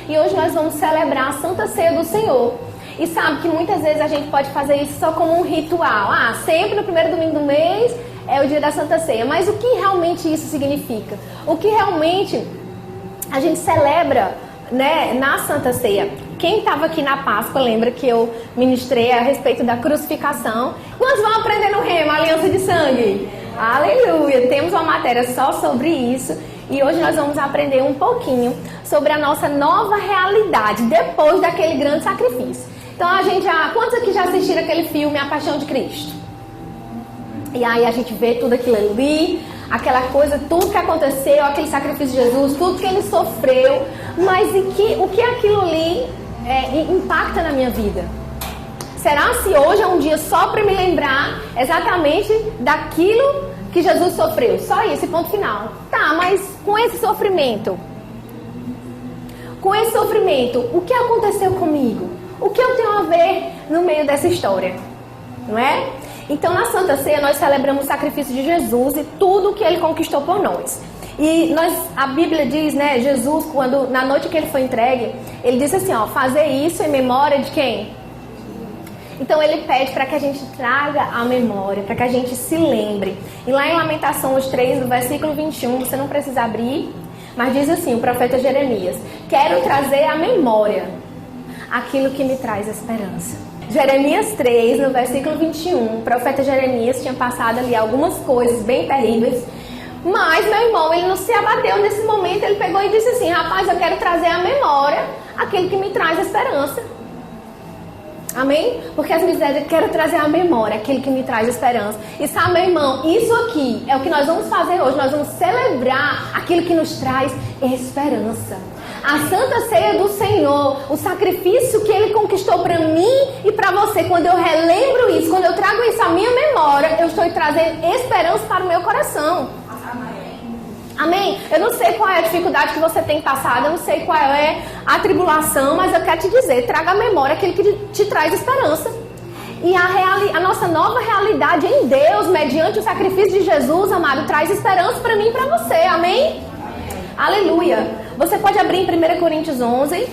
E hoje nós vamos celebrar a Santa Ceia do Senhor. E sabe que muitas vezes a gente pode fazer isso só como um ritual. Sempre no primeiro domingo do mês é o dia da Santa Ceia. Mas o que realmente isso significa? O que realmente a gente celebra, né, na Santa Ceia? Quem estava aqui na Páscoa lembra que eu ministrei a respeito da crucificação. Quantos vão aprender no Rema, Aliança de Sangue? Aleluia! Temos uma matéria só sobre isso. E hoje nós vamos aprender um pouquinho sobre a nossa nova realidade depois daquele grande sacrifício. Então quantos aqui já assistiram aquele filme A Paixão de Cristo? E aí a gente vê tudo aquilo ali, aquela coisa, tudo que aconteceu, aquele sacrifício de Jesus, tudo que ele sofreu. Mas o que aquilo ali impacta na minha vida? Será se hoje é um dia só para me lembrar exatamente daquilo que Jesus sofreu? Só isso, ponto final. Tá, mas com esse sofrimento, o que aconteceu comigo? O que eu tenho a ver no meio dessa história? Não é? Então, na Santa Ceia, nós celebramos o sacrifício de Jesus e tudo que ele conquistou por nós. E a Bíblia diz, né, Jesus, na noite que ele foi entregue, ele disse assim, fazer isso em memória de quem? Então, ele pede para que a gente traga a memória, para que a gente se lembre. E lá em Lamentações 3, no versículo 21, você não precisa abrir, mas diz assim, o profeta Jeremias: quero trazer à memória aquilo que me traz esperança. Jeremias 3, no versículo 21, o profeta Jeremias tinha passado ali algumas coisas bem terríveis, mas meu irmão, ele não se abateu nesse momento, ele pegou e disse assim: rapaz, eu quero trazer à memória aquilo que me traz esperança. Amém? Porque as misérias, eu quero trazer à memória aquilo que me traz esperança. E sabe, meu irmão, isso aqui é o que nós vamos fazer hoje. Nós vamos celebrar aquilo que nos traz esperança. A Santa Ceia do Senhor, o sacrifício que Ele conquistou para mim e para você. Quando eu relembro isso, quando eu trago isso à minha memória, eu estou trazendo esperança para o meu coração. Amém? Eu não sei qual é a dificuldade que você tem passado, eu não sei qual é a tribulação, mas eu quero te dizer, traga à memória aquilo que te traz esperança. E a nossa nova realidade em Deus, mediante o sacrifício de Jesus, amado, traz esperança para mim e para você. Amém? Aleluia! Você pode abrir em 1 Coríntios 11,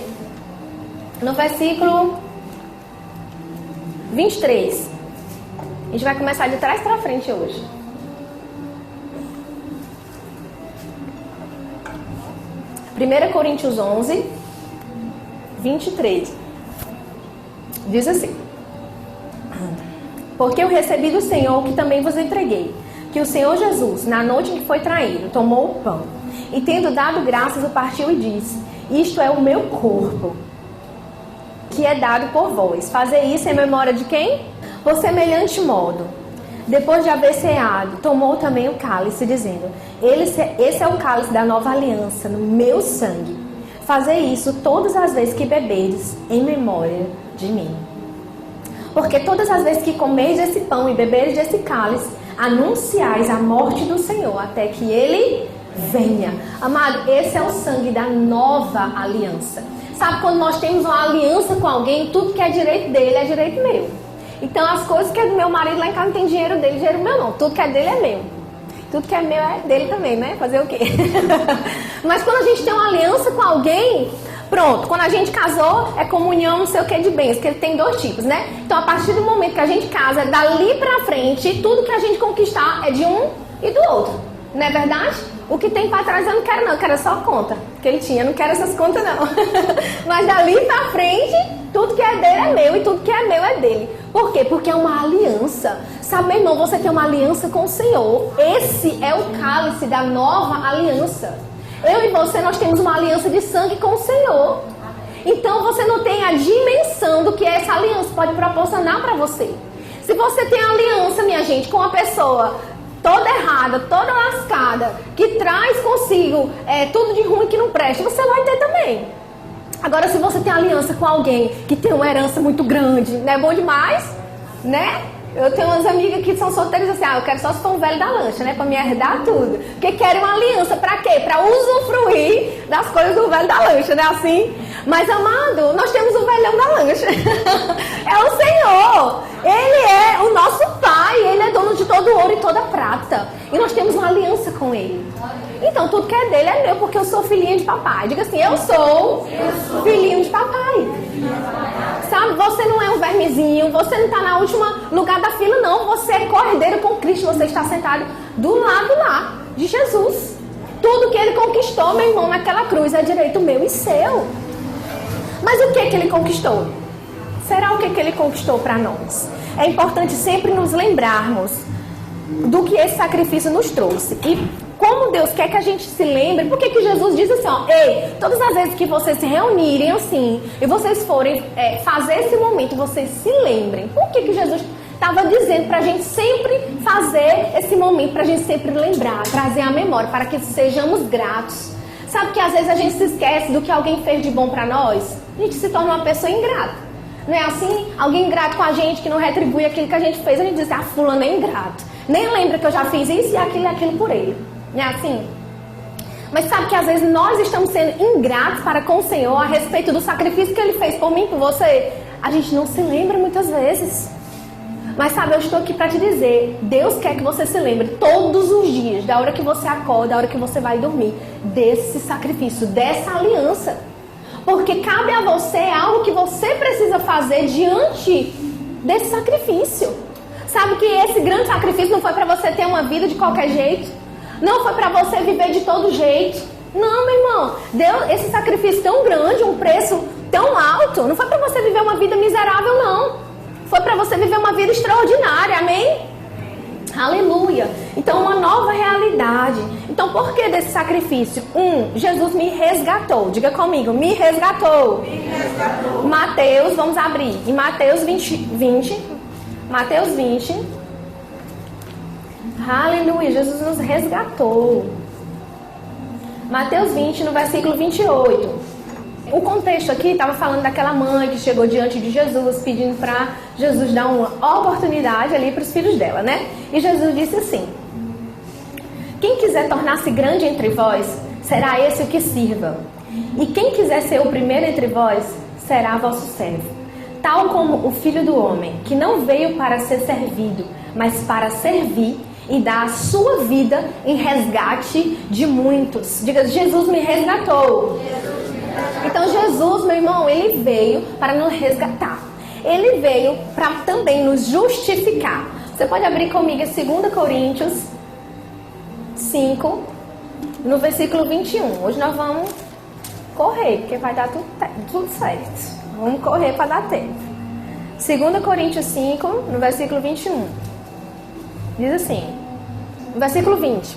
no versículo 23. A gente vai começar de trás para frente hoje. 1 Coríntios 11, 23. Diz assim: porque eu recebi do Senhor o que também vos entreguei, que o Senhor Jesus, na noite em que foi traído, tomou o pão, e tendo dado graças, o partiu e disse: isto é o meu corpo, que é dado por vós. Fazer isso em memória de quem? Por semelhante modo, depois de haver ceado, tomou também o cálice, dizendo: esse é o cálice da nova aliança, no meu sangue. Fazer isso todas as vezes que beberes, em memória de mim. Porque todas as vezes que comeis esse pão e beberes desse cálice, anunciais a morte do Senhor, até que Ele venha. Amado, esse é o sangue da nova aliança. Sabe, quando nós temos uma aliança com alguém, tudo que é direito dele é direito meu. Então, as coisas que é do meu marido lá em casa não tem dinheiro dele, dinheiro meu não. Tudo que é dele é meu. Tudo que é meu é dele também, né? Fazer o quê? Mas quando a gente tem uma aliança com alguém, pronto. Quando a gente casou, é comunhão não sei o que de bens, porque ele tem dois tipos, né? Então, a partir do momento que a gente casa, dali pra frente, tudo que a gente conquistar é de um e do outro. Não é verdade? O que tem pra trás eu não quero não, eu quero só conta que ele tinha, eu não quero essas contas não. Mas dali pra frente, tudo que é dele é meu e tudo que é meu é dele. Por quê? Porque é uma aliança. Sabe, meu irmão, você tem uma aliança com o Senhor. Esse é o cálice da nova aliança. Eu e você, nós temos uma aliança de sangue com o Senhor. Então você não tem a dimensão do que essa aliança pode proporcionar para você. Se você tem aliança, minha gente, com uma pessoa toda errada, toda lascada, que traz consigo tudo de ruim que não presta, você vai ter também. Agora, se você tem aliança com alguém que tem uma herança muito grande, não é bom demais? Né? Eu tenho umas amigas que são solteiras assim, eu quero só se for um velho da lancha, né? Pra me herdar tudo. Porque querem uma aliança, pra quê? Pra usufruir das coisas do velho da lancha, né? Assim. Mas, amado, nós temos o velhão da lancha. É o Senhor. Ele é o nosso Pai. Ele é dono de todo ouro e toda prata. E nós temos uma aliança com Ele. Então, tudo que é dele é meu, porque eu sou filhinha de papai. Diga assim, eu sou Filhinho de papai. Sabe, você não é um vermezinho, você não está na última lugar da fila, não. Você é cordeiro com Cristo, você está sentado do lado lá de Jesus. Tudo que ele conquistou, meu irmão, naquela cruz é direito meu e seu. Mas o que ele conquistou? Será o que ele conquistou para nós? É importante sempre nos lembrarmos do que esse sacrifício nos trouxe. E como Deus quer que a gente se lembre, por que Jesus diz assim, ó, ei, todas as vezes que vocês se reunirem assim, e vocês forem fazer esse momento, vocês se lembrem. Por que Jesus estava dizendo pra gente sempre fazer esse momento, pra gente sempre lembrar, trazer a memória, para que sejamos gratos. Sabe que às vezes a gente se esquece do que alguém fez de bom pra nós? A gente se torna uma pessoa ingrata. Não é assim? Alguém ingrato com a gente, que não retribui aquilo que a gente fez, a gente diz, ah, fulano é ingrato. Nem lembra que eu já fiz isso e aquilo por ele. Não é assim? Mas sabe que às vezes nós estamos sendo ingratos para com o Senhor a respeito do sacrifício que Ele fez por mim, por você. A gente não se lembra muitas vezes. Mas sabe, eu estou aqui para te dizer, Deus quer que você se lembre todos os dias, da hora que você acorda, da hora que você vai dormir, desse sacrifício, dessa aliança. Porque cabe a você algo que você precisa fazer diante desse sacrifício. Sabe que esse grande sacrifício não foi para você ter uma vida de qualquer jeito. Não foi para você viver de todo jeito. Não, meu irmão. Deus, esse sacrifício tão grande, um preço tão alto, não foi para você viver uma vida miserável, não. Foi para você viver uma vida extraordinária, amém? Aleluia. Então, uma nova realidade. Então, por que desse sacrifício? Jesus me resgatou. Diga comigo, me resgatou. Me resgatou. Mateus, vamos abrir. Em Mateus 20. Mateus 20. Aleluia, Jesus nos resgatou. Mateus 20, no versículo 28. O contexto aqui estava falando daquela mãe que chegou diante de Jesus, pedindo para Jesus dar uma oportunidade ali para os filhos dela, né? E Jesus disse assim: quem quiser tornar-se grande entre vós, será esse o que sirva. E quem quiser ser o primeiro entre vós, será vosso servo. Tal como o Filho do Homem, que não veio para ser servido, mas para servir e dar a sua vida em resgate de muitos. Diga, Jesus me resgatou. Então Jesus, meu irmão, ele veio para nos resgatar. Ele veio para também nos justificar. Você pode abrir comigo em 2 Coríntios 5, no versículo 21. Hoje nós vamos correr, porque vai dar tudo certo. Vamos correr para dar tempo. 2 Coríntios 5, no versículo 21. Diz assim, no versículo 20.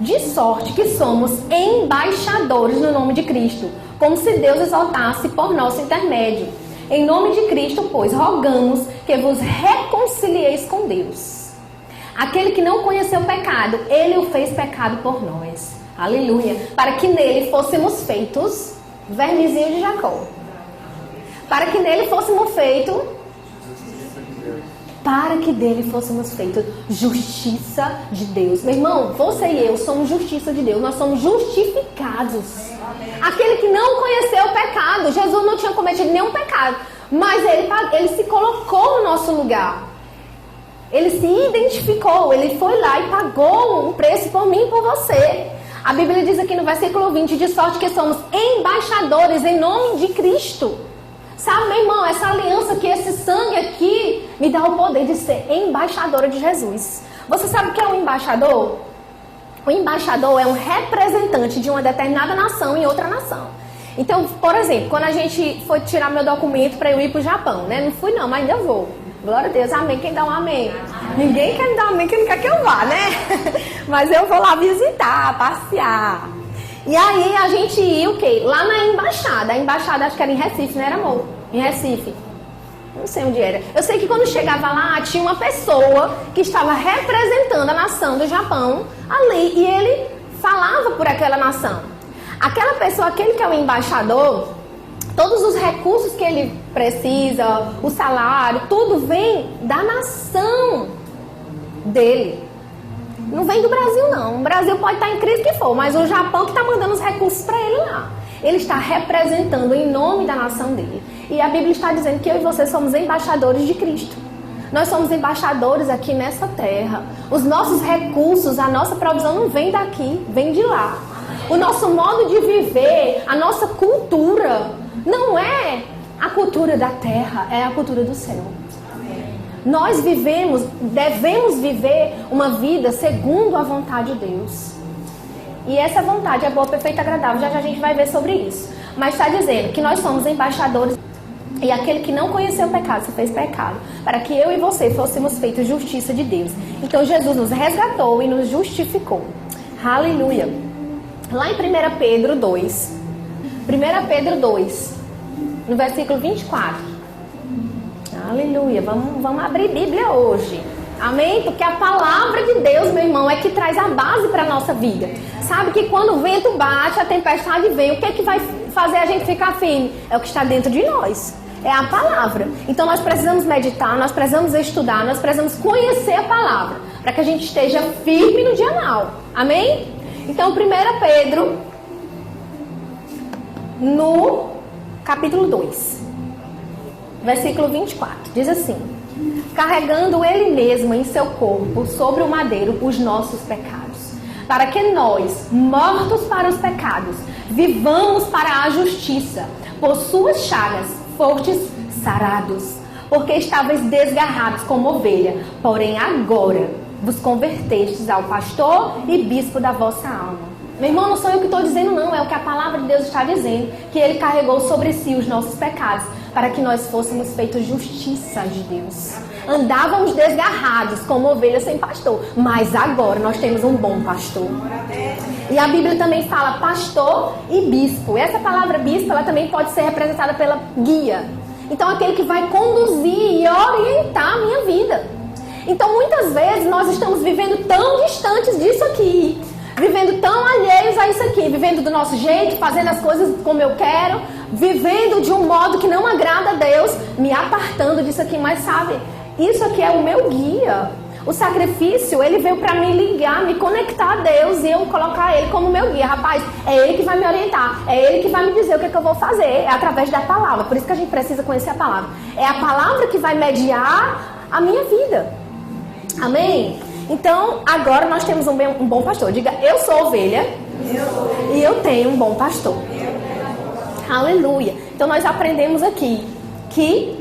De sorte que somos embaixadores no nome de Cristo, como se Deus exaltasse por nosso intermédio. Em nome de Cristo, pois, rogamos que vos reconcilieis com Deus. Aquele que não conheceu o pecado, Ele o fez pecado por nós. Aleluia. Para que nele fôssemos feitos vermezinho de Jacó. Para que nele fôssemos feitos... Para que dele fôssemos feitos justiça de Deus. Meu irmão, você e eu somos justiça de Deus. Nós somos justificados. Aquele que não conheceu o pecado. Jesus não tinha cometido nenhum pecado. Mas ele se colocou no nosso lugar. Ele se identificou. Ele foi lá e pagou um preço por mim e por você. A Bíblia diz aqui no versículo 20. De sorte que somos embaixadores em nome de Cristo. Sabe, meu irmão, essa aliança aqui, esse sangue aqui, me dá o poder de ser embaixadora de Jesus. Você sabe o que é um embaixador? O embaixador é um representante de uma determinada nação em outra nação. Então, por exemplo, quando a gente foi tirar meu documento para eu ir para o Japão, né? Não fui não, mas ainda vou. Glória a Deus, amém. Quem dá um amém? Ninguém quer me dar um amém, que não quer que eu vá, né? Mas eu vou lá visitar, passear. E aí a gente ia o quê? Lá na embaixada. A embaixada acho que era em Recife, não era, amor? Em Recife. Não sei onde era. Eu sei que quando chegava lá, tinha uma pessoa que estava representando a nação do Japão ali. E ele falava por aquela nação. Aquela pessoa, aquele que é o embaixador, todos os recursos que ele precisa, o salário, tudo vem da nação dele. Não vem do Brasil, não. O Brasil pode estar em crise que for, mas o Japão que está mandando os recursos para ele lá. Ele está representando em nome da nação dele. E a Bíblia está dizendo que eu e você somos embaixadores de Cristo. Nós somos embaixadores aqui nessa terra. Os nossos recursos, a nossa provisão não vem daqui, vem de lá. O nosso modo de viver, a nossa cultura, Não é a cultura da terra, é a cultura do céu. Nós devemos viver uma vida segundo a vontade de Deus. E essa vontade é boa, perfeita e agradável. Já já a gente vai ver sobre isso. Mas está dizendo que nós somos embaixadores. E aquele que não conheceu o pecado, se fez pecado, para que eu e você fôssemos feitos justiça de Deus. Então Jesus nos resgatou e nos justificou. Aleluia. Lá em 1 Pedro 2. 1 Pedro 2, no versículo 24. Aleluia. Vamos abrir Bíblia hoje. Amém? Porque a palavra de Deus, meu irmão, é que traz a base para a nossa vida. Sabe que quando o vento bate, a tempestade vem, o que é que vai fazer a gente ficar firme? É o que está dentro de nós. É a palavra. Então nós precisamos meditar, nós precisamos estudar, nós precisamos conhecer a palavra, para que a gente esteja firme no dia mal. Amém? Então 1 Pedro, no capítulo 2, versículo 24, diz assim: carregando ele mesmo em seu corpo sobre o madeiro os nossos pecados, para que nós, mortos para os pecados, vivamos para a justiça. Por suas chagas fostes sarados, porque estavais desgarrados como ovelha, porém agora vos convertestes ao pastor e bispo da vossa alma. Meu irmão, não sou eu que estou dizendo não, é o que a palavra de Deus está dizendo, que ele carregou sobre si os nossos pecados, para que nós fôssemos feitos justiça de Deus. Andávamos desgarrados como ovelhas sem pastor, mas agora nós temos um bom pastor. E a Bíblia também fala pastor e bispo. E essa palavra bispo, ela também pode ser representada pela guia. Então aquele que vai conduzir e orientar a minha vida. Então muitas vezes nós estamos vivendo tão distantes disso aqui, vivendo tão alheios a isso aqui, vivendo do nosso jeito, fazendo as coisas como eu quero, vivendo de um modo que não agrada a Deus, me apartando disso aqui. Mas sabe, isso aqui é o meu guia. O sacrifício, ele veio para me ligar, me conectar a Deus e eu colocar ele como meu guia. Rapaz, é ele que vai me orientar, é ele que vai me dizer o que é que eu vou fazer, é através da palavra. Por isso que a gente precisa conhecer a palavra. É a palavra que vai mediar a minha vida. Amém? Então, agora nós temos um bom pastor. Diga, eu sou ovelha e eu tenho um bom pastor. Aleluia. Então nós aprendemos aqui que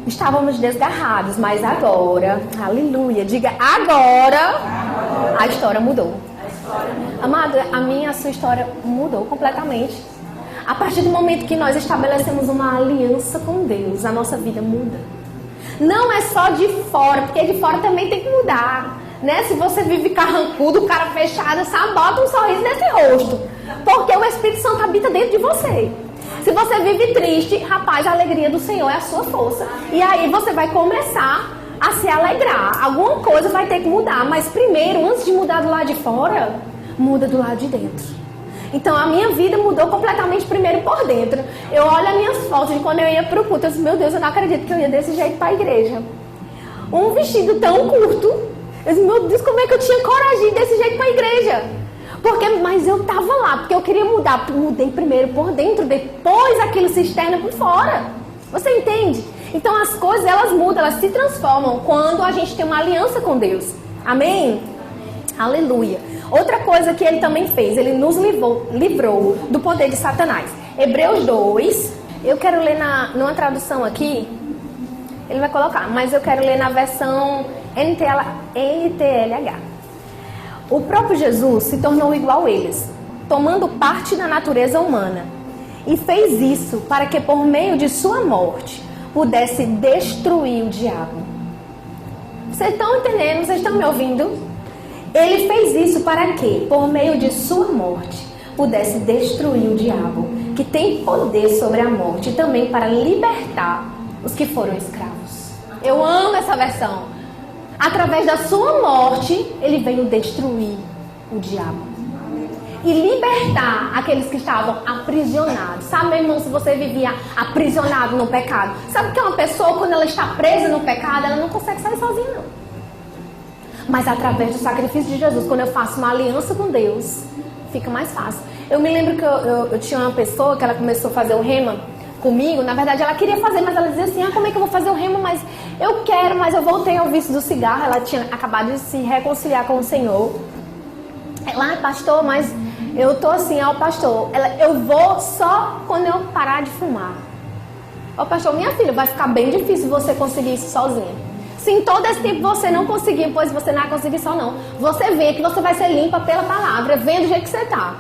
estávamos desgarrados, mas agora, aleluia, diga agora, a história mudou. Amado, a sua história mudou completamente. A partir do momento que nós estabelecemos uma aliança com Deus, a nossa vida muda. Não é só de fora, porque de fora também tem que mudar, né? Se você vive carrancudo, cara fechado, sabe, bota um sorriso nesse rosto, porque o Espírito Santo habita dentro de você. Se você vive triste, rapaz, a alegria do Senhor é a sua força. E aí você vai começar a se alegrar. Alguma coisa vai ter que mudar. Mas primeiro, antes de mudar do lado de fora, muda do lado de dentro. Então a minha vida mudou completamente primeiro por dentro. Eu olho as minhas fotos de quando eu ia pro culto. Eu disse, meu Deus, eu não acredito que eu ia desse jeito pra igreja. Um vestido tão curto. Eu disse, meu Deus, como é que eu tinha coragem desse jeito pra igreja? Mas eu tava lá, porque eu queria mudar. Mudei primeiro por dentro, depois aquilo se externa por fora. Você entende? Então as coisas, elas mudam, elas se transformam quando a gente tem uma aliança com Deus. Amém? Aleluia. Outra coisa que ele também fez, ele nos livrou do poder de Satanás. Hebreus 2, eu quero ler numa tradução aqui, ele vai colocar, mas eu quero ler na versão NTLH. O próprio Jesus se tornou igual a eles, tomando parte da natureza humana. E fez isso para que por meio de sua morte pudesse destruir o diabo. Vocês estão entendendo? Vocês estão me ouvindo? Ele fez isso para que por meio de sua morte pudesse destruir o diabo, que tem poder sobre a morte, e também para libertar os que foram escravos. Eu amo essa versão. Através da sua morte, ele veio destruir o diabo. E libertar aqueles que estavam aprisionados. Sabe, meu irmão, se você vivia aprisionado no pecado. Sabe que uma pessoa, quando ela está presa no pecado, ela não consegue sair sozinha, não. Mas através do sacrifício de Jesus, quando eu faço uma aliança com Deus, fica mais fácil. Eu me lembro que eu tinha uma pessoa que ela começou a fazer o rema comigo. Na verdade ela queria fazer, mas ela dizia assim, como é que eu vou fazer o rema? Mas eu quero, mas eu voltei ao vício do cigarro. Ela tinha acabado de se reconciliar com o Senhor. Ela, pastor, mas Eu tô assim, ó, pastor, eu vou só quando eu parar de fumar. Ó, pastor, minha filha, vai ficar bem difícil você conseguir isso sozinha. Se em todo esse tempo você não conseguir, pois você não vai conseguir só não. Você vê que você vai ser limpa pela palavra, vendo do jeito que você tá.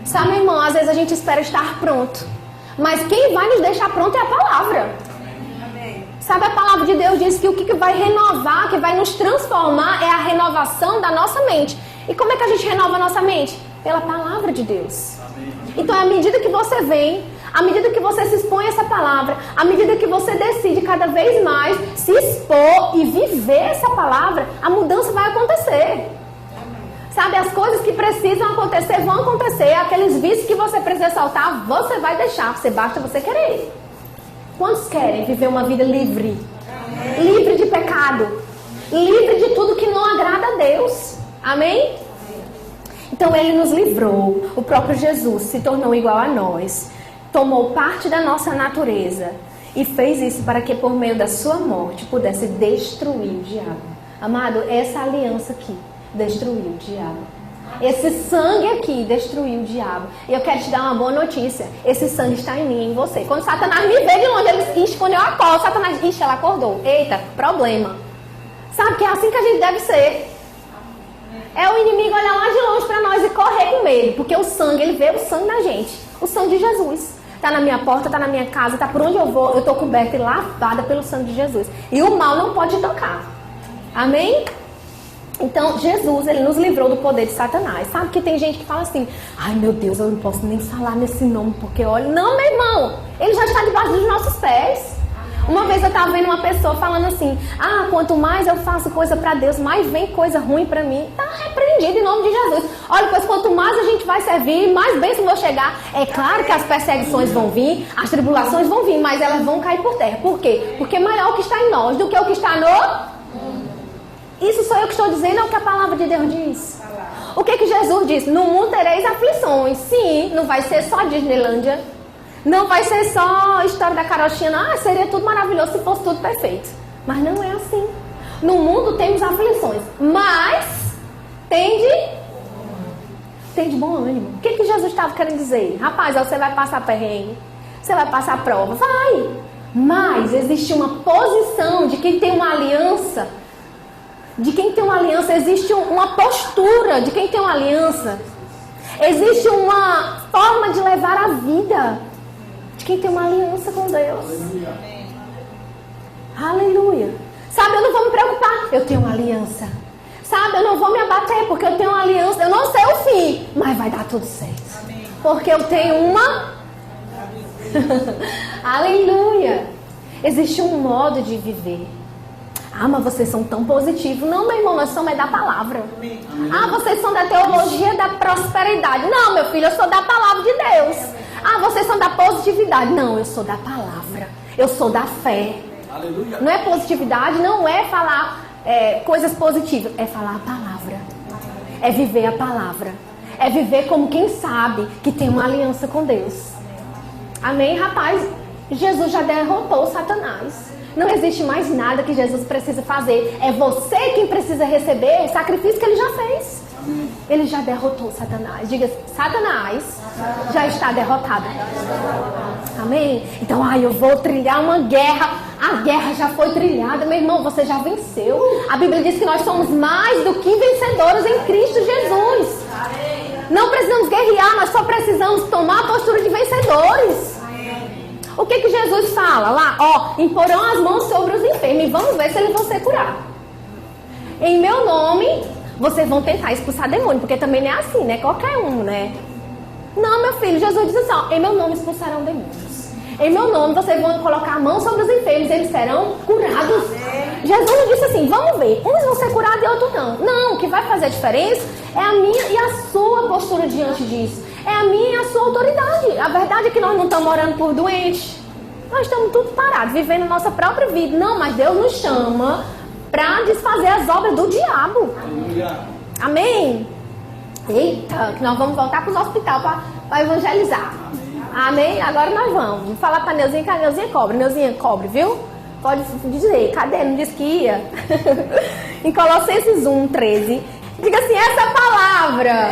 Sabe, meu irmão, às vezes a gente espera estar pronto. Mas quem vai nos deixar pronto é a palavra. Sabe, a palavra de Deus diz que o que vai renovar, que vai nos transformar é a renovação da nossa mente. E como é que a gente renova a nossa mente? Pela palavra de Deus. Então, à medida que você vem, à medida que você se expõe a essa palavra, à medida que você decide cada vez mais se expor e viver essa palavra, a mudança vai acontecer. Sabe, as coisas que precisam acontecer vão acontecer. Aqueles vícios que você precisa soltar, você vai deixar. Basta você querer. Quantos querem viver uma vida livre? Livre de pecado. Livre de tudo que não agrada a Deus. Amém? Então Ele nos livrou. O próprio Jesus se tornou igual a nós. Tomou parte da nossa natureza. E fez isso para que por meio da sua morte pudesse destruir o diabo. Amado, essa aliança aqui destruiu o diabo. Esse sangue aqui destruiu o diabo. E eu quero te dar uma boa notícia. Esse sangue está em mim e em você. Quando Satanás me vê de longe, ele diz, quando eu acordo, Satanás diz, ela acordou. Eita, problema. Sabe que é assim que a gente deve ser. É o inimigo olhar lá de longe para nós e correr com medo. Porque o sangue, ele vê o sangue na gente. O sangue de Jesus. Está na minha porta, está na minha casa, está por onde eu vou. Eu estou coberta e lavada pelo sangue de Jesus. E o mal não pode tocar. Amém? Então, Jesus, Ele nos livrou do poder de Satanás. Sabe que tem gente que fala assim, ai meu Deus, eu não posso nem falar nesse nome, porque olha... Não, meu irmão, Ele já está debaixo dos nossos pés. Uma vez eu estava vendo uma pessoa falando assim, quanto mais eu faço coisa para Deus, mais vem coisa ruim para mim. Está repreendido em nome de Jesus. Olha, pois quanto mais a gente vai servir, mais bênçãos vão chegar. É claro que as perseguições vão vir, as tribulações vão vir, mas elas vão cair por terra. Por quê? Porque maior o que está em nós do que o que está no... Isso sou eu que estou dizendo, é o que a palavra de Deus diz. O que Jesus disse? No mundo tereis aflições. Sim, não vai ser só Disneylândia. Não vai ser só história da carochinha. Seria tudo maravilhoso se fosse tudo perfeito. Mas não é assim. No mundo temos aflições. Mas tem de bom ânimo. O que Jesus estava querendo dizer? Rapaz, você vai passar perrengue. Você vai passar prova. Vai. Mas existe uma posição de quem tem uma aliança. De quem tem uma aliança, existe uma postura de quem tem uma aliança. Existe uma forma de levar a vida de quem tem uma aliança com Deus. Aleluia. Sabe, eu não vou me preocupar, eu tenho uma aliança. Sabe, eu não vou me abater porque eu tenho uma aliança. Eu não sei o fim, mas vai dar tudo certo. Porque eu tenho uma... Aleluia. Existe um modo de viver. Mas vocês são tão positivos. Não, meu irmão, nós somos da palavra. Vocês são da teologia da prosperidade. Não, meu filho, eu sou da palavra de Deus. Vocês são da positividade. Não, eu sou da palavra. Eu sou da fé. Aleluia. Não é positividade, não é falar coisas positivas. É falar a palavra. É viver a palavra. É viver como quem sabe que tem uma aliança com Deus. Amém, rapaz? Jesus já derrotou Satanás. Não existe mais nada que Jesus precisa fazer. É você quem precisa receber o sacrifício que Ele já fez. Amém. Ele já derrotou Satanás. Diga, Satanás já está derrotado. Amém? Então, eu vou trilhar uma guerra. A guerra já foi trilhada. Meu irmão, você já venceu. A Bíblia diz que nós somos mais do que vencedores em Cristo Jesus. Não precisamos guerrear, nós só precisamos tomar a postura de vencedores. O que Jesus fala lá? Imporão as mãos sobre os enfermos e vamos ver se eles vão ser curados. Em meu nome, vocês vão tentar expulsar demônio, porque também não é assim, né? Qualquer um, né? Não, meu filho, Jesus diz assim, em meu nome expulsarão demônios. Em meu nome, vocês vão colocar a mão sobre os enfermos e eles serão curados. Jesus não disse assim, vamos ver, uns vão ser curados e outros não. Não, o que vai fazer a diferença é a minha e a sua postura diante disso. É a minha e a sua autoridade. A verdade é que nós não estamos orando por doentes. Nós estamos tudo parados, vivendo a nossa própria vida. Não, mas Deus nos chama para desfazer as obras do diabo. Amém? Eita, que nós vamos voltar para os hospitais para evangelizar. Amém? Agora nós vamos. Vou falar para a Neuzinha que a Neuzinha cobre. Neuzinha cobre, viu? Pode dizer. Cadê? Não disse que ia? Em Colossenses 1:13. Diga assim, essa palavra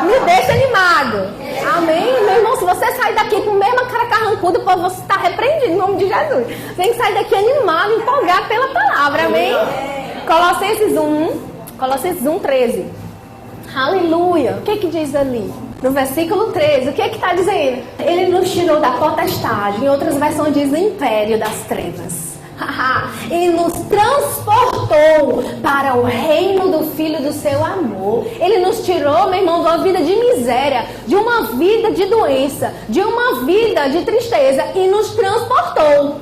Me deixa animado. Amém? Meu irmão, se você sair daqui com a mesma cara carrancuda, você está repreendido em nome de Jesus. Tem que sair daqui animado, empolgado pela palavra. Amém? Colossenses 1, 13. Aleluia. O que diz ali? No versículo 13, o que está dizendo? Ele nos tirou da potestade, em outras versões diz do império das trevas. E nos transportou para o reino do Filho do seu amor. Ele nos tirou, meu irmão, de uma vida de miséria, de uma vida de doença, de uma vida de tristeza e nos transportou.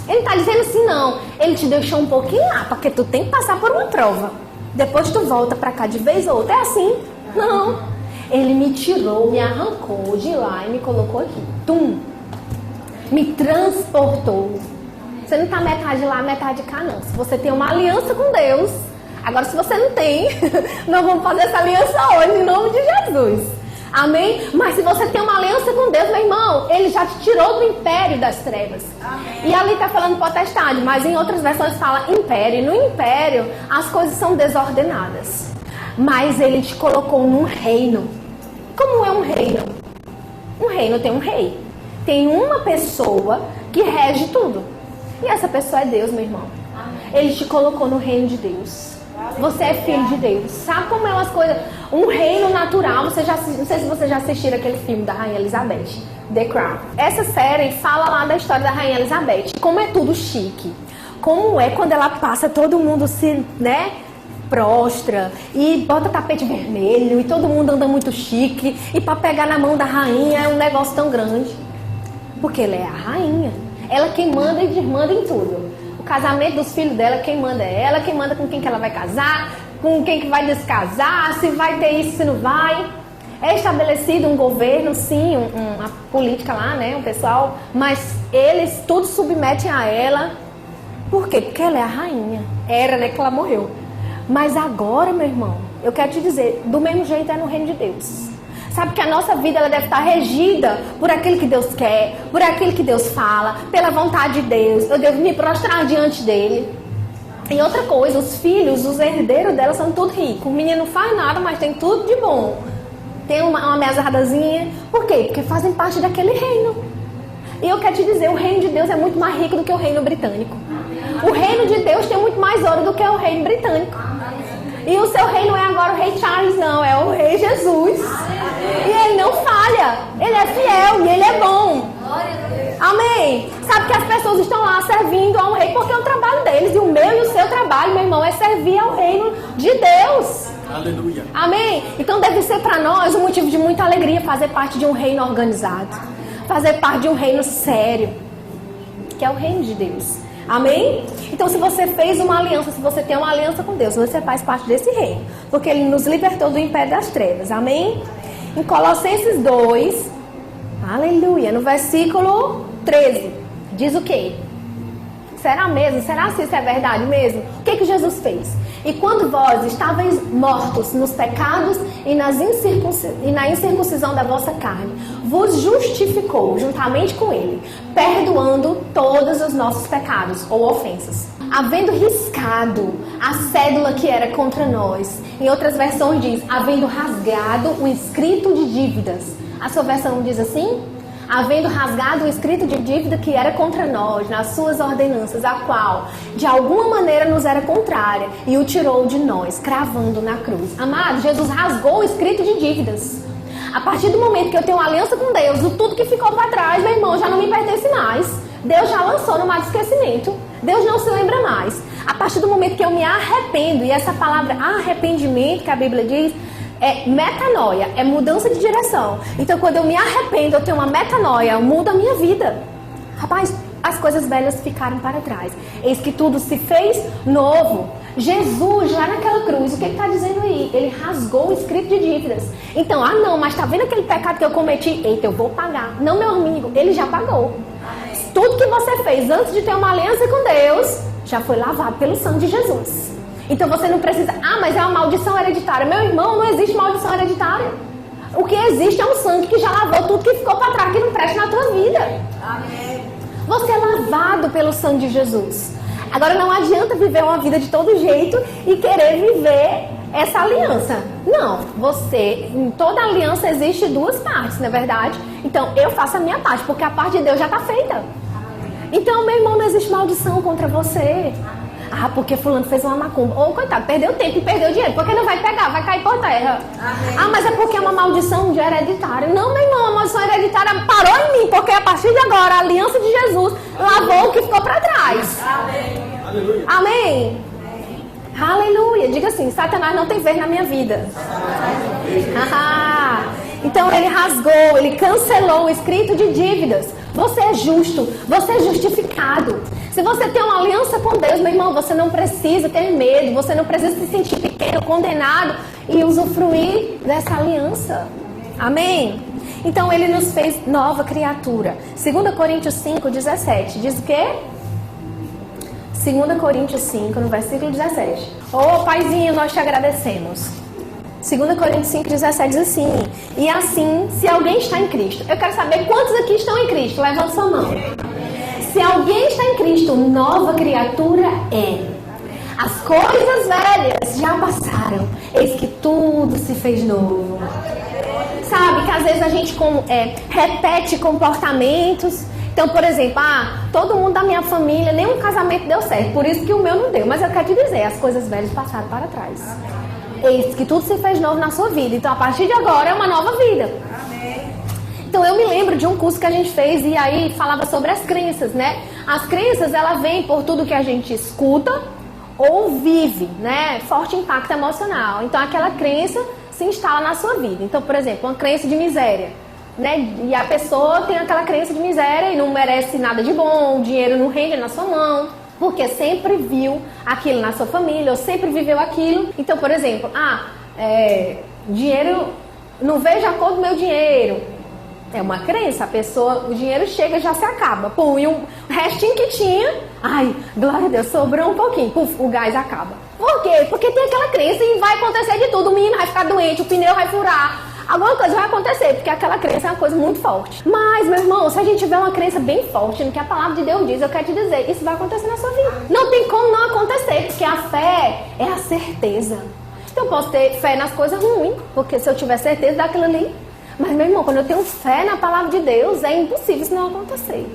Ele está dizendo assim, não, ele te deixou um pouquinho lá, porque tu tem que passar por uma prova. Depois tu volta para cá de vez ou outra. É assim? Não. Ele me tirou, me arrancou de lá e me colocou aqui. Tum! Me transportou. Você não está metade lá, metade cá, não. Se você tem uma aliança com Deus, agora se você não tem, nós vamos fazer essa aliança hoje, em nome de Jesus. Amém? Mas se você tem uma aliança com Deus, meu irmão, Ele já te tirou do império das trevas. Amém. E ali está falando potestade, mas em outras versões fala império. E no império, as coisas são desordenadas. Mas Ele te colocou num reino. Como é um reino? Um reino tem um rei. Tem uma pessoa que rege tudo. E essa pessoa é Deus, meu irmão. Ele te colocou no reino de Deus. Você é filho de Deus. Sabe como é as coisas? Um reino natural. Não sei se você já assistiu aquele filme da Rainha Elizabeth, The Crown. Essa série fala lá da história da Rainha Elizabeth. Como é tudo chique. Como é quando ela passa, todo mundo se, prostra e bota tapete vermelho e todo mundo anda muito chique. E para pegar na mão da rainha é um negócio tão grande. Porque ela é a rainha. Ela quem manda e desmanda em tudo. O casamento dos filhos dela, quem manda é ela. Quem manda com quem que ela vai casar, com quem que vai descasar, se vai ter isso, se não vai. É estabelecido um governo, sim, uma política lá, um pessoal. Mas eles tudo submetem a ela. Por quê? Porque ela é a rainha. Era, que ela morreu. Mas agora, meu irmão, eu quero te dizer, do mesmo jeito é no reino de Deus. Sabe que a nossa vida ela deve estar regida por aquilo que Deus quer, por aquilo que Deus fala, pela vontade de Deus. Eu devo me prostrar diante dele. E outra coisa, os filhos, os herdeiros dela são tudo ricos. O menino não faz nada, mas tem tudo de bom. Tem uma mesadazinha. Por quê? Porque fazem parte daquele reino. E eu quero te dizer, o reino de Deus é muito mais rico do que o reino britânico. O reino de Deus tem muito mais ouro do que o reino britânico. E o seu rei não é agora o rei Charles, não. É o rei Jesus. E ele não falha. Ele é fiel e ele é bom. Amém? Sabe que as pessoas estão lá servindo a um rei porque é o trabalho deles. E o meu e o seu trabalho, meu irmão, é servir ao reino de Deus. Aleluia. Amém? Então deve ser para nós um motivo de muita alegria fazer parte de um reino organizado. Fazer parte de um reino sério. Que é o reino de Deus. Amém? Então se você fez uma aliança, se você tem uma aliança com Deus, você faz parte desse reino. Porque Ele nos libertou do império das trevas. Amém? Em Colossenses 2, aleluia, no versículo 13, diz o quê? Será mesmo? Será se isso é verdade mesmo? O que Jesus fez? E quando vós estáveis mortos nos pecados e na incircuncisão da vossa carne, vos justificou juntamente com Ele, perdoando todos os nossos pecados ou ofensas, havendo riscado a cédula que era contra nós. Em outras versões diz, havendo rasgado o escrito de dívidas. A sua versão diz assim? Havendo rasgado o escrito de dívida que era contra nós, nas suas ordenanças, a qual, de alguma maneira, nos era contrária, e o tirou de nós, cravando na cruz. Amado, Jesus rasgou o escrito de dívidas. A partir do momento que eu tenho uma aliança com Deus, tudo que ficou para trás, meu irmão, já não me pertence mais. Deus já lançou no mar de esquecimento. Deus não se lembra mais. A partir do momento que eu me arrependo, e essa palavra arrependimento, que a Bíblia diz, é metanoia, é mudança de direção. Então quando eu me arrependo, eu tenho uma metanoia, muda a minha vida. Rapaz, as coisas velhas ficaram para trás. Eis que tudo se fez novo. Jesus, já naquela cruz, o que está dizendo aí? Ele rasgou o escrito de dívidas. Então, não, mas está vendo aquele pecado que eu cometi? Eita, eu vou pagar. Não, meu amigo, ele já pagou. Tudo que você fez antes de ter uma aliança com Deus, já foi lavado pelo sangue de Jesus. Então você não precisa, mas é uma maldição hereditária. Meu irmão, não existe maldição hereditária. O que existe é um sangue que já lavou tudo que ficou para trás, que não presta na tua vida. Amém. Você é lavado pelo sangue de Jesus. Agora não adianta viver uma vida de todo jeito e querer viver essa aliança. Não, em toda aliança existe duas partes, não é verdade? Então, eu faço a minha parte, porque a parte de Deus já está feita. Então, meu irmão, não existe maldição contra você. Ah, porque fulano fez uma macumba. Ô, coitado, perdeu tempo e perdeu dinheiro. Porque não vai pegar, vai cair por terra. Amém. Ah, mas é porque é uma maldição de hereditária. Não, meu irmão, a maldição hereditária parou em mim. Porque a partir de agora, a aliança de Jesus lavou o que ficou para trás. Amém. Aleluia. Amém. Aleluia. Diga assim, Satanás não tem vez na minha vida. Então ele rasgou, ele cancelou o escrito de dívidas. Você é justo, você é justificado. Se você tem uma aliança com Deus, meu irmão, você não precisa ter medo, você não precisa se sentir pequeno, condenado e usufruir dessa aliança. Amém? Então ele nos fez nova criatura. 2 Coríntios 5, 17, diz o quê? 2 Coríntios 5, no versículo 17. Ô, Paizinho, nós te agradecemos. 2 Coríntios 5, 17 diz assim: e assim, se alguém está em Cristo. Eu quero saber quantos aqui estão em Cristo. Levanta sua mão. Se alguém está em Cristo, nova criatura é. As coisas velhas já passaram, eis que tudo se fez novo. Sabe que às vezes a gente repete comportamentos. Então, por exemplo, todo mundo da minha família, nenhum casamento deu certo, por isso que o meu não deu. Mas eu quero te dizer, as coisas velhas passaram para trás. Eis que tudo se fez novo na sua vida. Então, a partir de agora é uma nova vida. Então, eu me lembro de um curso que a gente fez e aí falava sobre as crenças, né? As crenças, ela vem por tudo que a gente escuta ou vive, né? Forte impacto emocional. Então, aquela crença se instala na sua vida. Então, por exemplo, uma crença de miséria, né? E a pessoa tem aquela crença de miséria e não merece nada de bom, o dinheiro não rende na sua mão, porque sempre viu aquilo na sua família, ou sempre viveu aquilo. Então, por exemplo, dinheiro, não vejo a cor do meu dinheiro. É uma crença, o dinheiro chega e já se acaba. Pum, e o restinho que tinha, glória a Deus, sobrou um pouquinho. Puf, o gás acaba. Por quê? Porque tem aquela crença e vai acontecer de tudo. O menino vai ficar doente, o pneu vai furar. Alguma coisa vai acontecer, porque aquela crença é uma coisa muito forte. Mas, meu irmão, se a gente tiver uma crença bem forte no que a palavra de Deus diz, eu quero te dizer, isso vai acontecer na sua vida. Não tem como não acontecer, porque a fé é a certeza. Então, eu posso ter fé nas coisas ruins, porque se eu tiver certeza daquilo ali. Mas, meu irmão, quando eu tenho fé na palavra de Deus, é impossível isso não acontecer.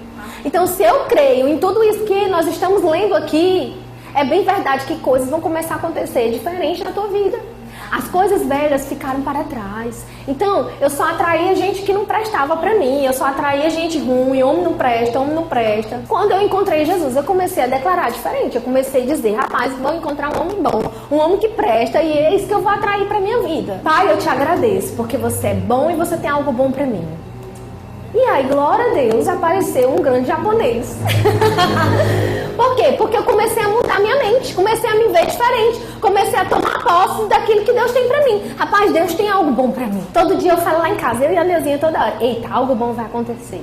Então, se eu creio em tudo isso que nós estamos lendo aqui, é bem verdade que coisas vão começar a acontecer diferente na tua vida. As coisas velhas ficaram para trás. Então, eu só atraía gente que não prestava pra mim. Eu só atraía gente ruim, homem não presta, homem não presta. Quando eu encontrei Jesus, eu comecei a declarar diferente. Eu comecei a dizer, rapaz, vou encontrar um homem bom, um homem que presta, e é isso que eu vou atrair pra minha vida. Pai, eu te agradeço, porque você é bom e você tem algo bom pra mim. E aí, glória a Deus, apareceu um grande japonês. Por quê? Porque eu comecei a mudar minha mente, comecei a me ver diferente, comecei a tomar posse daquilo que Deus tem pra mim. Rapaz, Deus tem algo bom pra mim. Todo dia eu falo lá em casa, eu e a Neuzinha toda hora, eita, algo bom vai acontecer.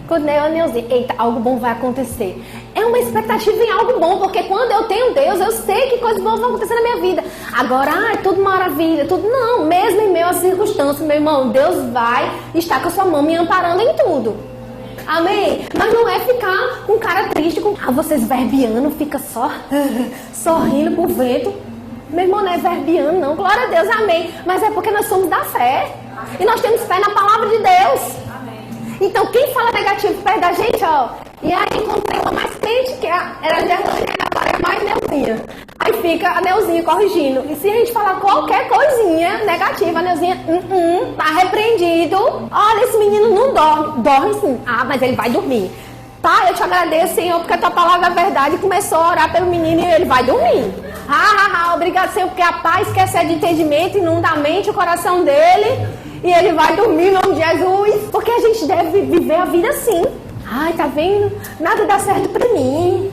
Quando eu e a Neuzinha, eita, algo bom vai acontecer. É uma expectativa em algo bom, porque quando eu tenho Deus, eu sei que coisas boas vão acontecer na minha vida. Agora, tudo maravilha, tudo... Não, mesmo em meio às circunstâncias, meu irmão, Deus vai estar com a sua mão me amparando em tudo. Amém? Mas não é ficar com cara triste, com vocês verbiano, fica só sorrindo pro vento. Meu irmão, não é verbiano não, glória a Deus, amém. Mas é porque nós somos da fé. E nós temos fé na palavra de Deus. Então quem fala negativo perto da gente, e aí encontrei uma mais crente, que era a Gerlane, agora é mais Neuzinha. Aí fica a Neuzinha corrigindo. E se a gente falar qualquer coisinha negativa, a Neuzinha, tá repreendido. Olha, esse menino não dorme. Dorme sim. Mas ele vai dormir. Pai, eu te agradeço, Senhor, porque a tua palavra é verdade. E começou a orar pelo menino e ele vai dormir. Obrigado, Senhor, porque a paz que excede entendimento inunda a mente, o coração dele. E ele vai dormir em nome de Jesus. Porque a gente deve viver a vida assim. Tá vendo? Nada dá certo pra mim.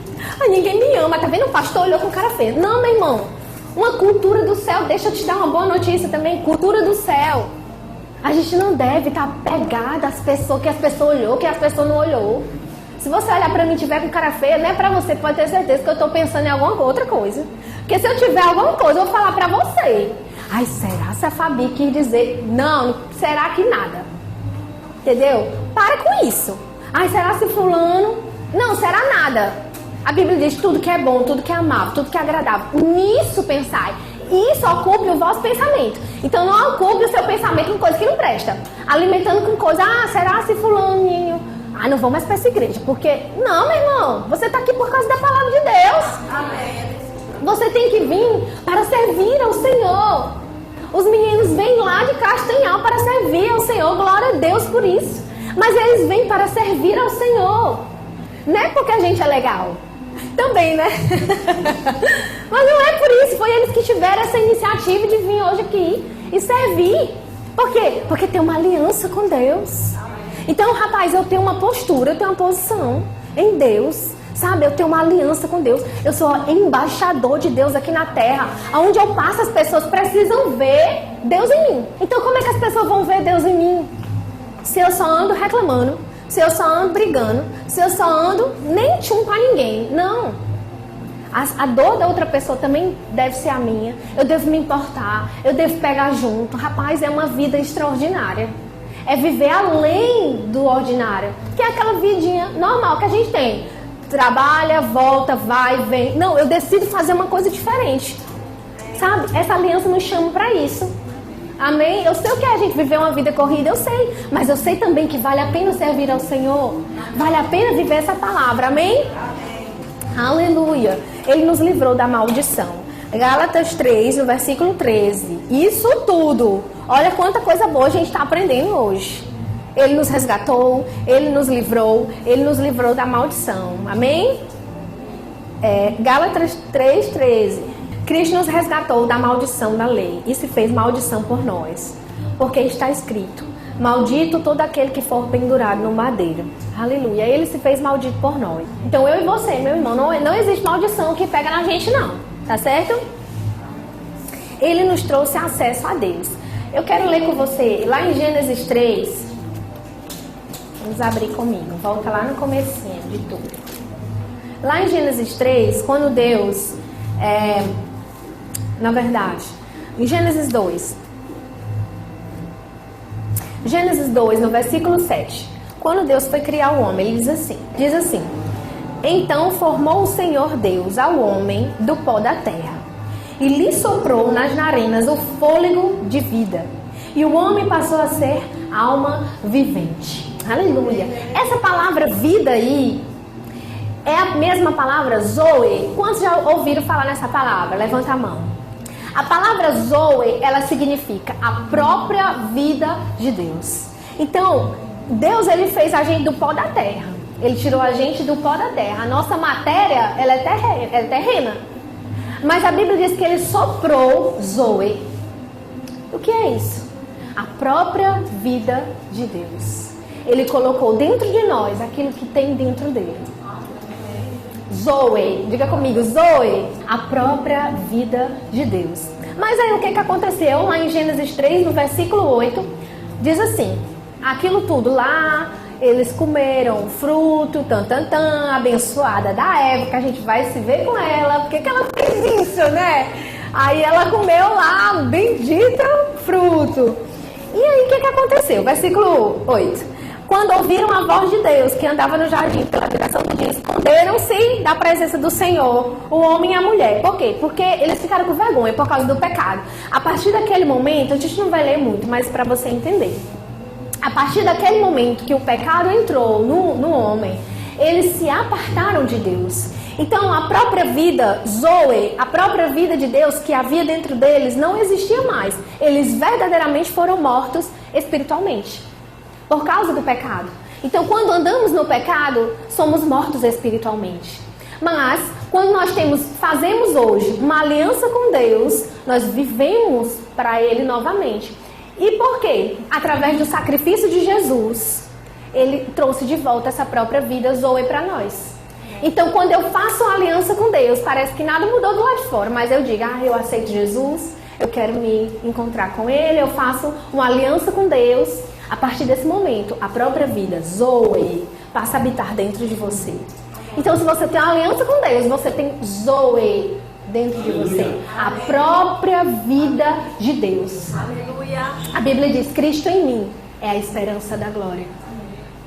Ninguém me ama. Tá vendo? O pastor olhou com cara feia. Não, meu irmão. Uma cultura do céu. Deixa eu te dar uma boa notícia também. Cultura do céu. A gente não deve estar pegada às pessoas, que as pessoas olhou, que as pessoas não olhou. Se você olhar pra mim e tiver com cara feia, não é pra você, pode ter certeza que eu tô pensando em alguma outra coisa. Porque se eu tiver alguma coisa, eu vou falar pra você. Será se a Fabi quis dizer... Não, será que nada. Entendeu? Para com isso. Será se fulano... Não, será nada. A Bíblia diz tudo que é bom, tudo que é amável, tudo que é agradável. Nisso pensai. E isso ocupe o vosso pensamento. Então não ocupe o seu pensamento com coisa que não presta. Alimentando com coisa, será se fulaninho... não vou mais para essa igreja, porque... Não, meu irmão, você está aqui por causa da palavra de Deus. Amém. Você tem que vir para servir ao Senhor. Os meninos vêm lá de Castanhal para servir ao Senhor, glória a Deus por isso. Mas eles vêm para servir ao Senhor. Não é porque a gente é legal. Também, né? Mas não é por isso, foi eles que tiveram essa iniciativa de vir hoje aqui e servir. Por quê? Porque tem uma aliança com Deus. Então, rapaz, eu tenho uma postura, eu tenho uma posição em Deus, sabe? Eu tenho uma aliança com Deus. Eu sou embaixador de Deus aqui na terra. Aonde eu passo, as pessoas precisam ver Deus em mim. Então, como é que as pessoas vão ver Deus em mim? Se eu só ando reclamando, se eu só ando brigando, se eu só ando nem tchum pra ninguém. Não. A dor da outra pessoa também deve ser a minha. Eu devo me importar, eu devo pegar junto. Rapaz, é uma vida extraordinária. É viver além do ordinário. Que é aquela vidinha normal que a gente tem. Trabalha, volta, vai, vem. Não, eu decido fazer uma coisa diferente. Sabe? Essa aliança nos chama pra isso. Amém? Eu sei o que é a gente viver uma vida corrida, eu sei. Mas eu sei também que vale a pena servir ao Senhor. Vale a pena viver essa palavra. Amém? Aleluia. Ele nos livrou da maldição. Gálatas 3, no versículo 13. Isso tudo. Olha quanta coisa boa a gente está aprendendo hoje. Ele nos resgatou, Ele nos livrou da maldição. Amém? Gálatas 3:13. Cristo nos resgatou da maldição da lei e se fez maldição por nós. Porque está escrito, maldito todo aquele que for pendurado no madeiro. Aleluia. Ele se fez maldito por nós. Então eu e você, meu irmão, não existe maldição que pega na gente não. Tá certo? Ele nos trouxe acesso a Deus. Eu quero ler com você lá em Gênesis 3. Vamos abrir comigo. Volta lá no comecinho de tudo. Lá em Gênesis 3, quando Deus... na verdade, em Gênesis 2. Gênesis 2, no versículo 7. Quando Deus foi criar o homem, ele diz assim: então formou o Senhor Deus ao homem do pó da terra e lhe soprou nas narinas o fôlego de vida. E o homem passou a ser alma vivente. Aleluia. Essa palavra vida aí é a mesma palavra Zoe. Quantos já ouviram falar nessa palavra? Levanta a mão. A palavra Zoe, ela significa a própria vida de Deus. Então, Deus, ele fez a gente do pó da terra. Ele tirou a gente do pó da terra. A nossa matéria, ela é terrena. Mas a Bíblia diz que ele soprou Zoe. O que é isso? A própria vida de Deus. Ele colocou dentro de nós aquilo que tem dentro dele. Zoe, diga comigo, Zoe, a própria vida de Deus. Mas aí o que aconteceu? Lá em Gênesis 3, no versículo 8, diz assim: aquilo tudo lá, eles comeram fruto, abençoada da Eva, que a gente vai se ver com ela, porque que ela fez isso, né? Aí ela comeu lá, bendito fruto. E aí o que aconteceu? Versículo 8. Quando ouviram a voz de Deus, que andava no jardim pela direção do dia, esconderam-se da presença do Senhor, o homem e a mulher. Por quê? Porque eles ficaram com vergonha por causa do pecado. A partir daquele momento, a gente não vai ler muito, mas para você entender. A partir daquele momento que o pecado entrou no homem, eles se apartaram de Deus. Então a própria vida, Zoe, a própria vida de Deus que havia dentro deles não existia mais. Eles verdadeiramente foram mortos espiritualmente. Por causa do pecado. Então, quando andamos no pecado, somos mortos espiritualmente. Mas, quando nós fazemos hoje uma aliança com Deus, nós vivemos para Ele novamente. E por quê? Através do sacrifício de Jesus, Ele trouxe de volta essa própria vida Zoe para nós. Então, quando eu faço uma aliança com Deus, parece que nada mudou do lado de fora, mas eu digo, eu aceito Jesus, eu quero me encontrar com Ele, eu faço uma aliança com Deus. A partir desse momento, a própria vida, Zoe, passa a habitar dentro de você. Então, se você tem uma aliança com Deus, você tem Zoe dentro de você. A própria vida de Deus. Aleluia. A Bíblia diz, Cristo em mim é a esperança da glória.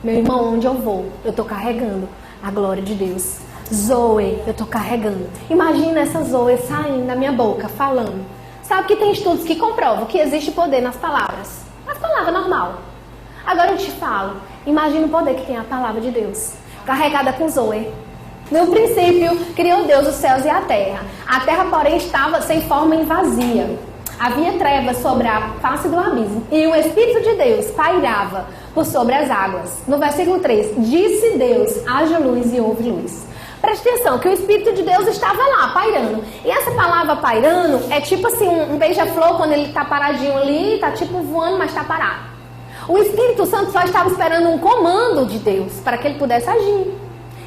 Meu irmão, onde eu vou, eu estou carregando a glória de Deus. Zoe, eu estou carregando. Imagina essa Zoe saindo da minha boca, falando. Sabe que tem estudos que comprovam que existe poder nas palavras. Nas palavras normal. Agora eu te falo, imagina o poder que tem a palavra de Deus, carregada com Zoe. No princípio, criou Deus os céus e a terra. A terra, porém, estava sem forma e vazia. Havia trevas sobre a face do abismo, e o Espírito de Deus pairava por sobre as águas. No versículo 3, disse Deus, haja luz e houve luz. Preste atenção, que o Espírito de Deus estava lá, pairando. E essa palavra pairando é tipo assim, um beija-flor, quando ele está paradinho ali, está tipo voando, mas está parado. O Espírito Santo só estava esperando um comando de Deus, para que ele pudesse agir.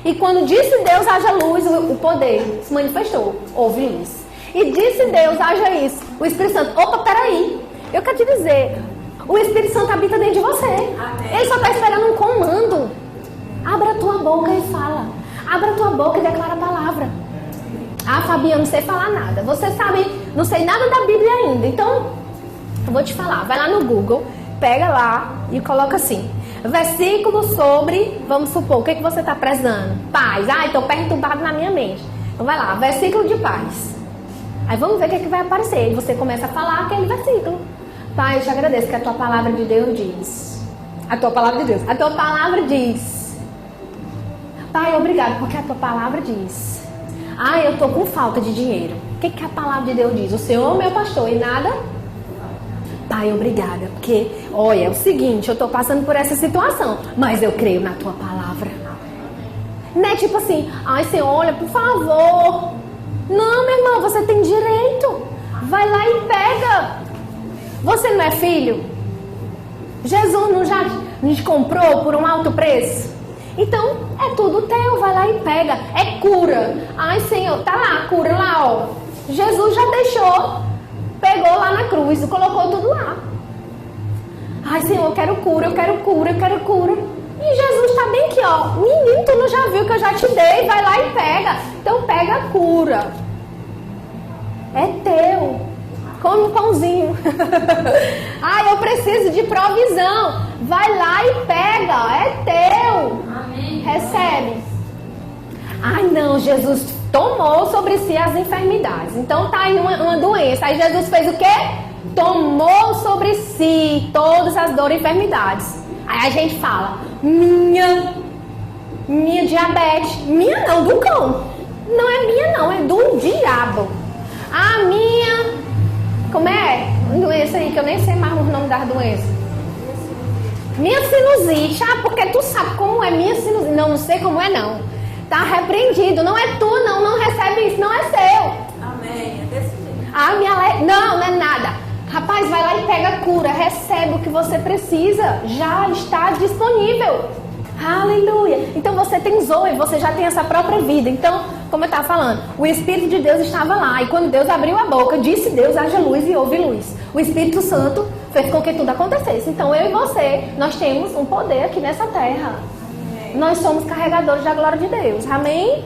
E quando disse Deus, haja luz, o poder se manifestou, houve luz. E disse Deus, haja isso. O Espírito Santo, opa, peraí, eu quero te dizer, o Espírito Santo habita dentro de você. Amém. Ele só está esperando um comando. Abra a tua boca e fala. Abra a tua boca e declara a palavra. Ah, Fabiana, não sei falar nada. Você sabe, não sei nada da Bíblia ainda. Então, eu vou te falar. Vai lá no Google, pega lá e coloca assim. Versículo sobre, vamos supor, o que você está prezando? Paz. Ah, estou perturbado na minha mente. Então vai lá, versículo de paz. Aí vamos ver o que vai aparecer. E você começa a falar aquele versículo. Pai, eu te agradeço que a tua palavra de Deus diz. A tua palavra de Deus. A tua palavra diz. Pai, obrigado, porque a tua palavra diz. Ah, eu estou com falta de dinheiro. O que a palavra de Deus diz? O Senhor é meu pastor e nada. Pai, obrigada, porque, olha, é o seguinte, eu estou passando por essa situação, mas eu creio na tua palavra. Não é tipo assim, ai, Senhor, olha, por favor. Não, meu irmão, você tem direito. Vai lá e pega. Você não é filho? Jesus não já nos comprou por um alto preço? Então, é tudo teu, vai lá e pega. É cura. Ai, Senhor, tá lá a cura lá, ó. Jesus já deixou. Pegou lá na cruz e colocou tudo lá. Ai, Senhor, eu quero cura, eu quero cura, eu quero cura. E Jesus está bem aqui, ó. Menino, tu não já viu que eu já te dei? Vai lá e pega. Então pega a cura. É teu. Come um pãozinho. Ai, eu preciso de provisão. Vai lá e pega. É teu. Amém. Recebe. Ai, não, Jesus tomou sobre si as enfermidades. Então tá aí uma doença. Aí Jesus fez o quê? Tomou sobre si todas as dores e enfermidades. Aí a gente fala, minha diabetes. Minha não, do cão. Não é minha não, é do diabo. A minha, como é? Doença aí que eu nem sei mais o nome das doenças. Minha sinusite. Ah, porque tu sabe como é minha sinusite. Não sei como é não. Tá repreendido, não é tu não recebe isso, não é seu. Amém, é desse jeito. Ah, não é nada. Rapaz, vai lá e pega a cura, recebe o que você precisa, já está disponível. Aleluia. Então você tem Zoe, você já tem essa própria vida. Então, como eu estava falando, o Espírito de Deus estava lá. E quando Deus abriu a boca, disse Deus, haja luz e houve luz. O Espírito Santo fez com que tudo acontecesse. Então eu e você, nós temos um poder aqui nessa terra. Nós somos carregadores da glória de Deus. Amém?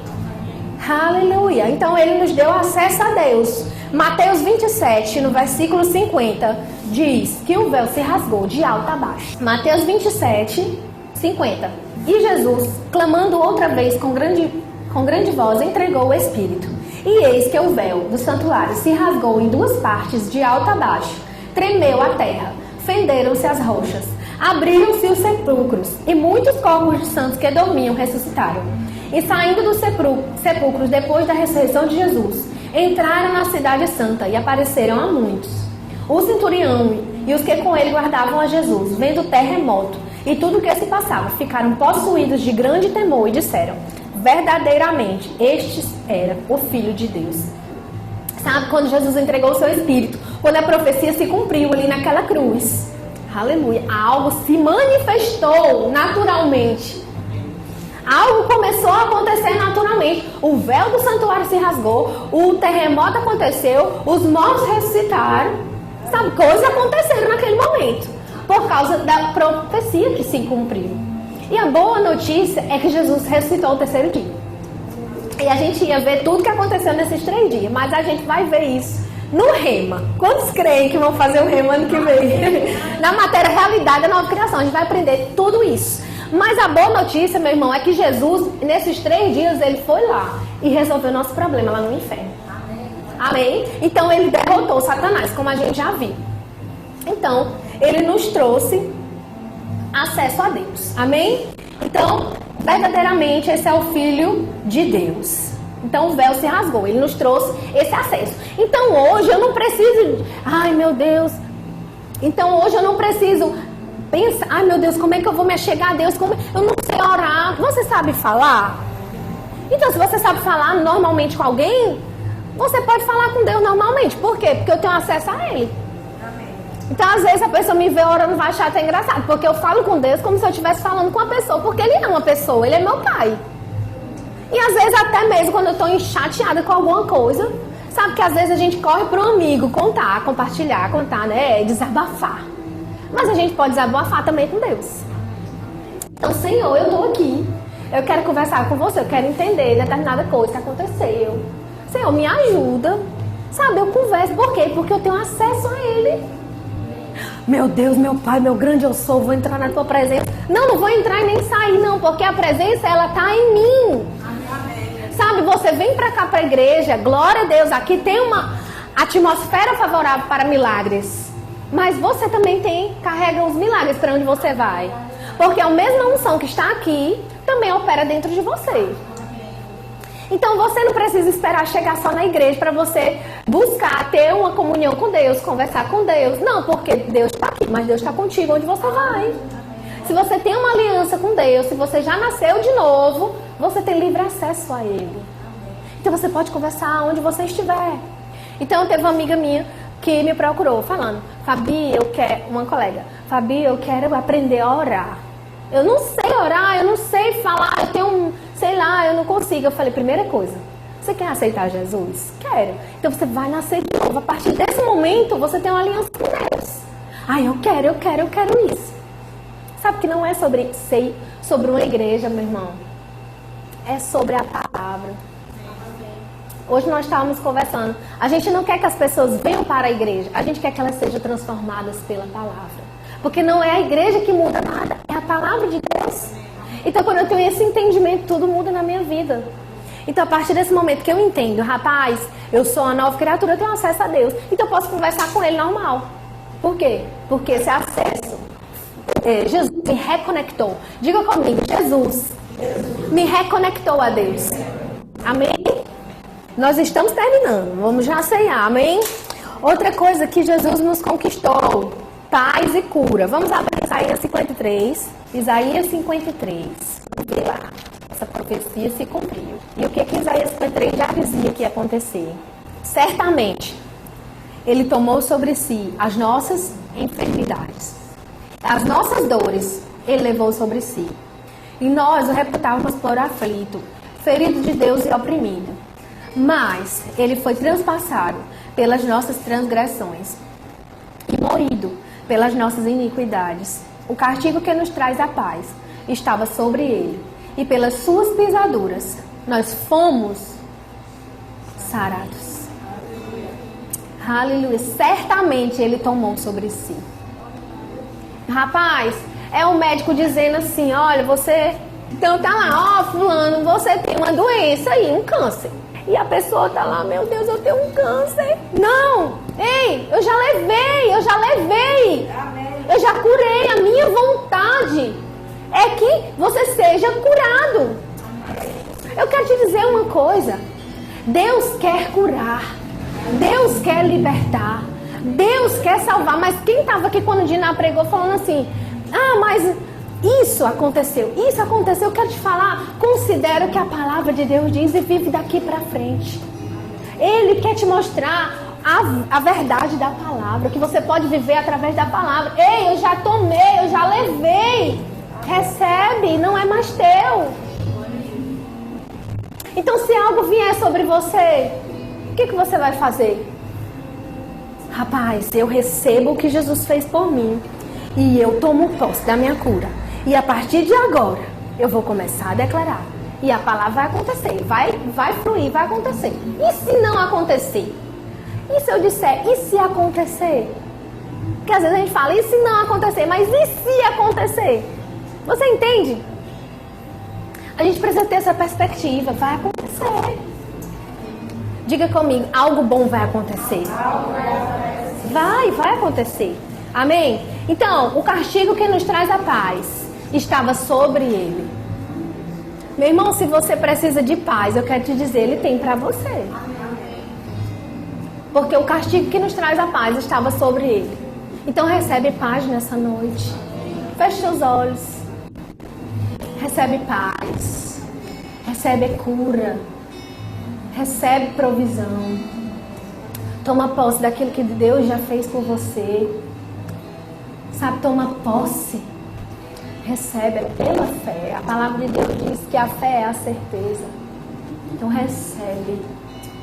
Aleluia. Então ele nos deu acesso a Deus. Mateus 27, no versículo 50, diz que o véu se rasgou de alto a baixo. Mateus 27, 50. E Jesus, clamando outra vez com grande voz, entregou o Espírito. E eis que o véu do santuário se rasgou em duas partes, de alto a baixo. Tremeu a terra, fenderam-se as rochas. Abriram-se os sepulcros, e muitos corpos de santos que dormiam ressuscitaram. E saindo dos sepulcros depois da ressurreição de Jesus, entraram na cidade santa e apareceram a muitos. O centurião e os que com ele guardavam a Jesus, vendo o terremoto e tudo o que se passava, ficaram possuídos de grande temor e disseram, verdadeiramente, este era o Filho de Deus. Sabe, quando Jesus entregou o seu Espírito, quando a profecia se cumpriu ali naquela cruz, aleluia, algo se manifestou naturalmente. Algo começou a acontecer naturalmente. O véu do santuário se rasgou, o terremoto aconteceu, os mortos ressuscitaram. Sabe, coisas aconteceram naquele momento, por causa da profecia que se cumpriu. E a boa notícia é que Jesus ressuscitou o terceiro dia. E a gente ia ver tudo que aconteceu nesses 3 dias, mas a gente vai ver isso no Rema. Quantos creem que vão fazer o Rema ano que vem? Na matéria Realidade da Nova Criação, a gente vai aprender tudo isso. Mas a boa notícia, meu irmão, é que Jesus, nesses 3 dias, ele foi lá e resolveu nosso problema lá no inferno. Amém? Então ele derrotou Satanás, como a gente já viu. Então, ele nos trouxe acesso a Deus. Amém? Então, verdadeiramente, esse é o Filho de Deus. Então, o véu se rasgou. Ele nos trouxe esse acesso. Então, hoje, eu não preciso... Ai, meu Deus. Então, hoje, eu não preciso pensar... Ai, meu Deus, como é que eu vou me achegar a Deus? Eu não sei orar. Você sabe falar? Então, se você sabe falar normalmente com alguém, você pode falar com Deus normalmente. Por quê? Porque eu tenho acesso a Ele. Então, às vezes, a pessoa me vê orando, vai achar até engraçado. Porque eu falo com Deus como se eu estivesse falando com a pessoa. Porque Ele é uma pessoa, Ele é meu Pai. E às vezes, até mesmo quando eu estou chateada com alguma coisa, sabe que às vezes a gente corre para um amigo contar, compartilhar, contar, né? Desabafar. Mas a gente pode desabafar também com Deus. Então, Senhor, eu estou aqui. Eu quero conversar com você, eu quero entender determinada coisa que aconteceu. Senhor, me ajuda. Sabe, eu converso. Por quê? Porque eu tenho acesso a Ele. Meu Deus, meu Pai, meu grande eu sou, vou entrar na tua presença. Não vou entrar e nem sair, não, porque a presença, ela está em mim. Sabe, você vem pra cá pra igreja, glória a Deus, aqui tem uma atmosfera favorável para milagres. Mas você também carrega os milagres para onde você vai. Porque a mesma unção que está aqui, também opera dentro de você. Então você não precisa esperar chegar só na igreja para você buscar ter uma comunhão com Deus, conversar com Deus. Não, porque Deus está aqui, mas Deus está contigo onde você vai. Se você tem uma aliança com Deus, se você já nasceu de novo, você tem livre acesso a Ele. Então você pode conversar onde você estiver. Então teve uma amiga minha que me procurou falando, Fabi, uma colega, Fabi, eu quero aprender a orar. Eu não sei orar, eu não sei falar, eu tenho sei lá, eu não consigo. Eu falei, primeira coisa, você quer aceitar Jesus? Quero. Então você vai nascer de novo. A partir desse momento, você tem uma aliança com Deus. Ai, eu quero isso. Sabe que não é sobre uma igreja, meu irmão. É sobre a palavra. Hoje nós estávamos conversando. A gente não quer que as pessoas venham para a igreja. A gente quer que elas sejam transformadas pela palavra. Porque não é a igreja que muda nada. É a palavra de Deus. Então, quando eu tenho esse entendimento, tudo muda na minha vida. Então, a partir desse momento que eu entendo, rapaz, eu sou uma nova criatura, eu tenho acesso a Deus. Então, eu posso conversar com Ele normal. Por quê? Porque esse acesso, Jesus me reconectou. Diga comigo, Jesus me reconectou a Deus. Amém? Nós estamos terminando, vamos já ceiar, amém? Outra coisa que Jesus nos conquistou, paz e cura. Vamos abrir Isaías 53. Isaías 53. Vamos ver lá. Essa profecia se cumpriu. E o que Isaías 53 já dizia que ia acontecer? Certamente, Ele tomou sobre si as nossas enfermidades. As nossas dores, Ele levou sobre si. E nós o reputávamos por aflito, ferido de Deus e oprimido. Mas Ele foi transpassado pelas nossas transgressões e moído pelas nossas iniquidades. O castigo que nos traz a paz estava sobre Ele. E pelas suas pisaduras nós fomos sarados. Aleluia. Certamente Ele tomou sobre si. Rapaz, é um médico dizendo assim, olha, você... Então tá lá, ó, fulano, você tem uma doença aí, um câncer. E a pessoa tá lá, meu Deus, eu tenho um câncer. Não, ei, eu já levei. Eu já curei, a minha vontade é que você seja curado. Eu quero te dizer uma coisa, Deus quer curar, Deus quer libertar, Deus quer salvar. Mas quem estava aqui quando o Diná pregou falando assim, mas isso aconteceu, eu quero te falar, considera o que a palavra de Deus diz e vive daqui para frente. Ele quer te mostrar a verdade da palavra, que você pode viver através da palavra. Ei, eu já tomei, eu já levei. Recebe, não é mais teu. Então, se algo vier sobre você, o que você vai fazer? Rapaz, eu recebo o que Jesus fez por mim e eu tomo posse da minha cura. E a partir de agora, eu vou começar a declarar. E a palavra vai acontecer, vai fluir, vai acontecer. E se não acontecer? E se eu disser, e se acontecer? Porque às vezes a gente fala, e se não acontecer? Mas e se acontecer? Você entende? A gente precisa ter essa perspectiva, vai acontecer. Diga comigo, algo bom vai acontecer. Vai acontecer. Amém? Então, o castigo que nos traz a paz estava sobre ele. Meu irmão, se você precisa de paz, eu quero te dizer, ele tem para você. Porque o castigo que nos traz a paz estava sobre ele. Então recebe paz nessa noite. Feche seus olhos. Recebe paz. Recebe cura. Recebe provisão. Toma posse daquilo que Deus já fez por você. Sabe, toma posse. Recebe pela fé. A palavra de Deus diz que a fé é a certeza. Então recebe.